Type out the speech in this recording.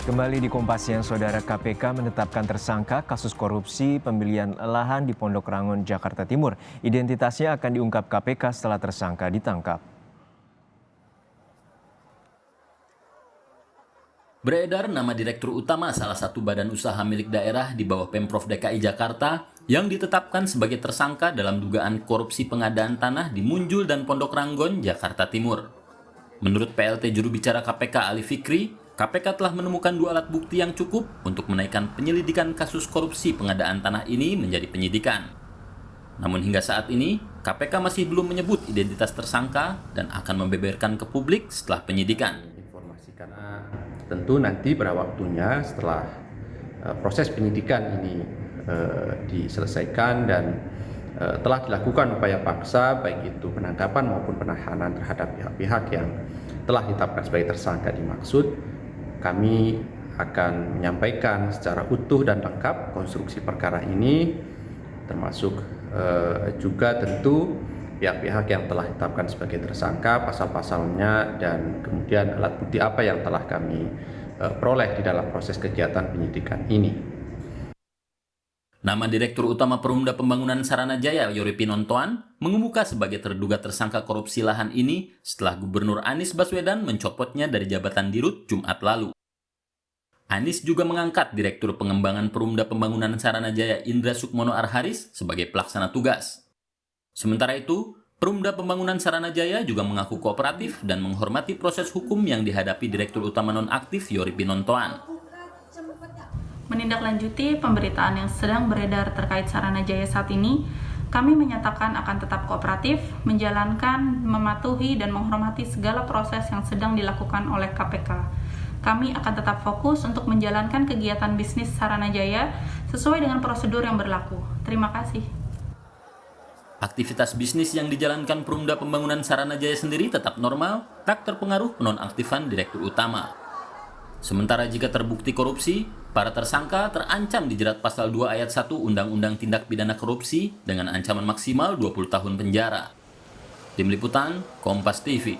Kembali di Kompas Siang, Saudara. KPK menetapkan tersangka kasus korupsi pembelian lahan di Pondok Rangon, Jakarta Timur. Identitasnya akan diungkap KPK setelah tersangka ditangkap. Beredar nama Direktur Utama salah satu badan usaha milik daerah di bawah Pemprov DKI Jakarta yang ditetapkan sebagai tersangka dalam dugaan korupsi pengadaan tanah di Munjul dan Pondok Ranggon, Jakarta Timur. Menurut PLT juru bicara KPK Ali Fikri, KPK telah menemukan 2 alat bukti yang cukup untuk menaikkan penyelidikan kasus korupsi pengadaan tanah ini menjadi penyidikan. Namun hingga saat ini, KPK masih belum menyebut identitas tersangka dan akan membeberkan ke publik setelah penyidikan. Karena tentu nanti pada waktunya setelah proses penyidikan ini diselesaikan dan telah dilakukan upaya paksa baik itu penangkapan maupun penahanan terhadap pihak-pihak yang telah ditetapkan sebagai tersangka dimaksud, kami akan menyampaikan secara utuh dan lengkap konstruksi perkara ini, termasuk juga tentu pihak-pihak yang telah ditetapkan sebagai tersangka, pasal-pasalnya, dan kemudian alat bukti apa yang telah kami peroleh di dalam proses kegiatan penyidikan ini. Nama Direktur Utama Perumda Pembangunan Saranajaya Yori Pinontoan mengemuka sebagai terduga tersangka korupsi lahan ini setelah Gubernur Anies Baswedan mencopotnya dari jabatan Dirut Jumat lalu. Anies juga mengangkat Direktur Pengembangan Perumda Pembangunan Saranajaya Indra Sukmono Arharis sebagai pelaksana tugas. Sementara itu, Perumda Pembangunan Saranajaya juga mengaku kooperatif dan menghormati proses hukum yang dihadapi Direktur Utama nonaktif Yori Pinontoan. Menindaklanjuti pemberitaan yang sedang beredar terkait Saranajaya saat ini, kami menyatakan akan tetap kooperatif, menjalankan, mematuhi, dan menghormati segala proses yang sedang dilakukan oleh KPK. Kami akan tetap fokus untuk menjalankan kegiatan bisnis Saranajaya sesuai dengan prosedur yang berlaku. Terima kasih. Aktivitas bisnis yang dijalankan Perumda Pembangunan Saranajaya sendiri tetap normal, tak terpengaruh penonaktifan Direktur Utama. Sementara jika terbukti korupsi, para tersangka terancam dijerat pasal 2 ayat 1 Undang-Undang Tindak Pidana Korupsi dengan ancaman maksimal 20 tahun penjara. Tim Liputan, Kompas TV.